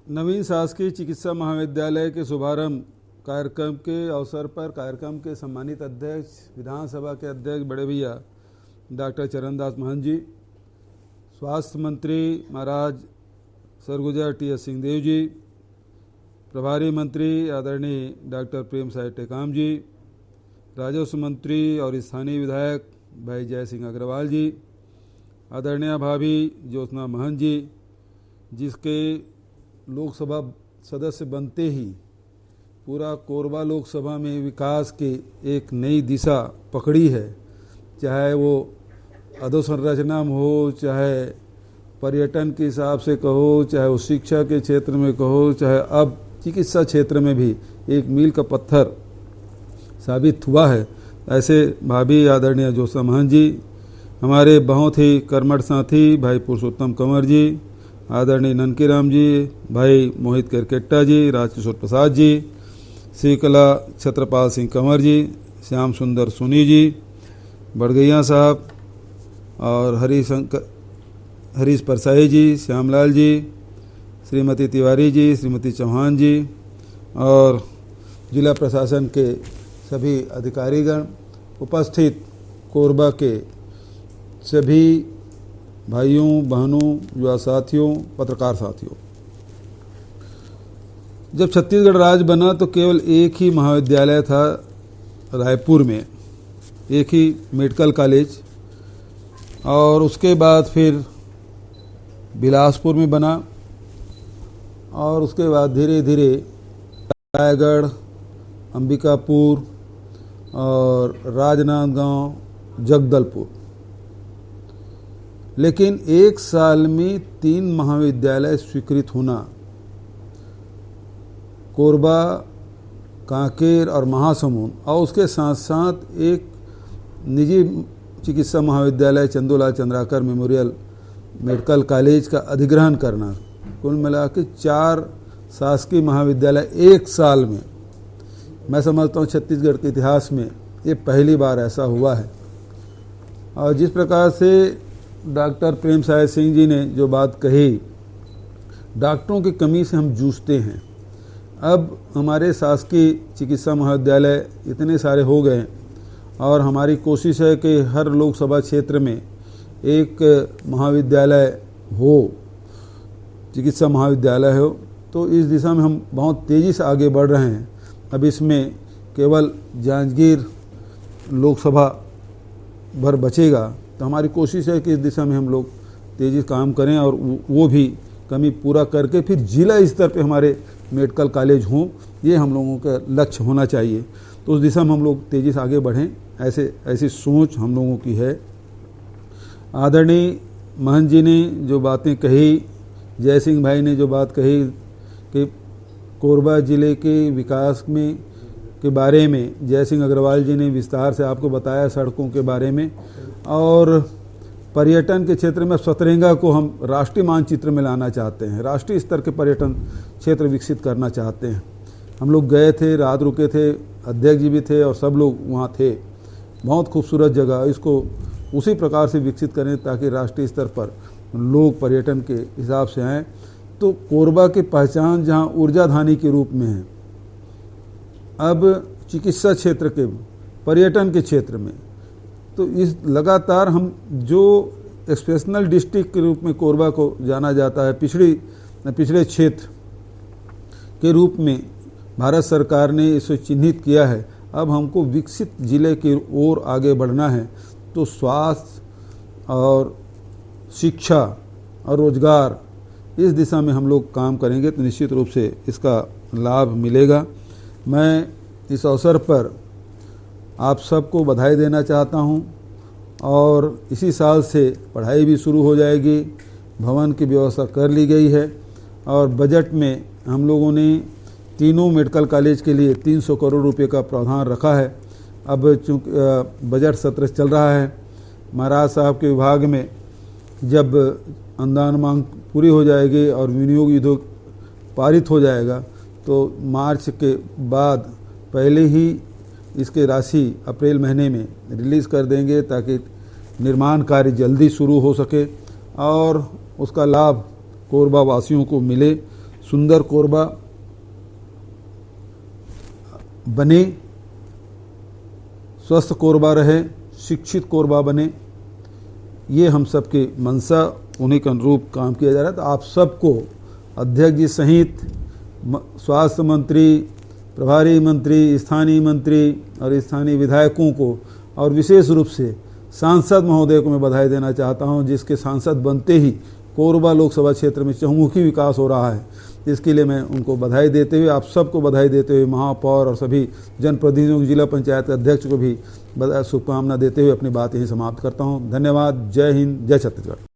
नवीन शासकीय चिकित्सा महाविद्यालय के शुभारंभ कार्यक्रम के अवसर पर कार्यक्रम के सम्मानित अध्यक्ष विधानसभा के अध्यक्ष बड़े भैया डॉक्टर चरणदास महंत जी, स्वास्थ्य मंत्री महाराज सरगुजा टी.एस. सिंहदेव जी, प्रभारी मंत्री आदरणीय डॉक्टर प्रेम साय टेकाम जी, राजस्व मंत्री और स्थानीय विधायक भाई जय सिंह अग्रवाल जी, आदरणीय भाभी ज्योत्सना महंत जी, जिसके लोकसभा सदस्य बनते ही पूरा कोरबा लोकसभा में विकास की एक नई दिशा पकड़ी है। चाहे वो अधोसंरचना हो, चाहे पर्यटन के हिसाब से कहो, चाहे वो शिक्षा के क्षेत्र में कहो, चाहे अब चिकित्सा क्षेत्र में भी एक मील का पत्थर साबित हुआ है। ऐसे भाभी आदरणीय ज्योत्सना महंत जी, हमारे बहुत ही कर्मठ साथी भाई पुरुषोत्तम कंवर जी, आदरणीय ननकीराम जी, भाई मोहित करकेट्टा जी, राजकिशोर प्रसाद जी, श्रीकला छत्रपाल सिंह कंवर जी, श्याम सुंदर सोनी जी, बड़गैया साहब और हरीश परसाई जी, श्यामलाल जी, श्रीमती तिवारी जी, श्रीमती चौहान जी और जिला प्रशासन के सभी अधिकारीगण, उपस्थित कोरबा के सभी भाइयों बहनों, युवा साथियों, पत्रकार साथियों। जब छत्तीसगढ़ राज्य बना तो केवल एक ही महाविद्यालय था रायपुर में, एक ही मेडिकल कॉलेज, और उसके बाद फिर बिलासपुर में बना और उसके बाद धीरे धीरे रायगढ़, अंबिकापुर और राजनांदगांव, जगदलपुर। लेकिन एक साल में 3 महाविद्यालय स्वीकृत होना, कोरबा, कांकेर और महासमुंद, और उसके साथ साथ एक निजी चिकित्सा महाविद्यालय Chandulal Chandrakar memorial medical college का अधिग्रहण करना, कुल मिला के 4 शासकीय महाविद्यालय एक साल में। मैं समझता हूँ छत्तीसगढ़ के इतिहास में ये पहली बार ऐसा हुआ है। और जिस प्रकार से डॉक्टर प्रेम साय सिंह जी ने जो बात कही, डॉक्टरों की कमी से हम जूझते हैं। अब हमारे शासकीय चिकित्सा महाविद्यालय इतने सारे हो गए और हमारी कोशिश है कि हर लोकसभा क्षेत्र में एक महाविद्यालय हो, चिकित्सा महाविद्यालय हो। तो इस दिशा में हम बहुत तेज़ी से आगे बढ़ रहे हैं। अब इसमें केवल जांजगीर लोकसभा भर बचेगा, तो हमारी कोशिश है कि इस दिशा में हम लोग तेज़ी से काम करें और वो भी कमी पूरा करके फिर जिला स्तर पे हमारे मेडिकल कॉलेज हों, ये हम लोगों का लक्ष्य होना चाहिए। तो उस दिशा में हम लोग तेज़ी से आगे बढ़ें, ऐसी सोच हम लोगों की है। आदरणीय महंत जी ने जो बातें कही, जय सिंह भाई ने जो बात कही कि कोरबा ज़िले के विकास में के बारे में, जय सिंह अग्रवाल जी ने विस्तार से आपको बताया सड़कों के बारे में, और पर्यटन के क्षेत्र में सतरंगा को हम राष्ट्रीय मानचित्र में लाना चाहते हैं, राष्ट्रीय स्तर के पर्यटन क्षेत्र विकसित करना चाहते हैं। हम लोग गए थे, रात रुके थे, अध्यक्ष जी भी थे और सब लोग वहाँ थे। बहुत खूबसूरत जगह, इसको उसी प्रकार से विकसित करें ताकि राष्ट्रीय स्तर पर लोग पर्यटन के हिसाब से आएँ। तो कोरबा की पहचान जहाँ ऊर्जाधानी के रूप में है, अब चिकित्सा क्षेत्र के, पर्यटन के क्षेत्र में, तो इस लगातार हम जो एक्सप्रेशनल डिस्ट्रिक्ट के रूप में कोरबा को जाना जाता है, पिछड़े क्षेत्र के रूप में भारत सरकार ने इसे चिन्हित किया है। अब हमको विकसित जिले की ओर आगे बढ़ना है। तो स्वास्थ्य और शिक्षा और रोजगार, इस दिशा में हम लोग काम करेंगे तो निश्चित रूप से इसका लाभ मिलेगा। मैं इस अवसर पर आप सबको बधाई देना चाहता हूं और इसी साल से पढ़ाई भी शुरू हो जाएगी। भवन की व्यवस्था कर ली गई है और बजट में हम लोगों ने तीनों मेडिकल कॉलेज के लिए 300 करोड़ रुपए का प्रावधान रखा है। अब चूँकि बजट सत्र चल रहा है, महाराज साहब के विभाग में जब अनुदान मांग पूरी हो जाएगी और विनियोग उद्योग पारित हो जाएगा तो मार्च के बाद पहले ही इसकी राशि अप्रैल महीने में रिलीज़ कर देंगे ताकि निर्माण कार्य जल्दी शुरू हो सके और उसका लाभ कोरबा वासियों को मिले। सुंदर कोरबा बने, स्वस्थ कोरबा रहे, शिक्षित कोरबा बने, ये हम सबके मंशा, उन्हीं के अनुरूप काम किया जा रहा है। तो आप सबको अध्यक्ष जी सहित स्वास्थ्य मंत्री, प्रभारी मंत्री, स्थानीय मंत्री और स्थानीय विधायकों को और विशेष रूप से सांसद महोदय को मैं बधाई देना चाहता हूं, जिसके सांसद बनते ही कोरबा लोकसभा क्षेत्र में चहुमुखी विकास हो रहा है। इसके लिए मैं उनको बधाई देते हुए, आप सबको बधाई देते हुए, महापौर और सभी जनप्रतिनिधियों, जिला पंचायत के अध्यक्ष को भी शुभकामना देते हुए अपनी बात यहीं समाप्त करता हूं। धन्यवाद। जय हिंद, जय छत्तीसगढ़।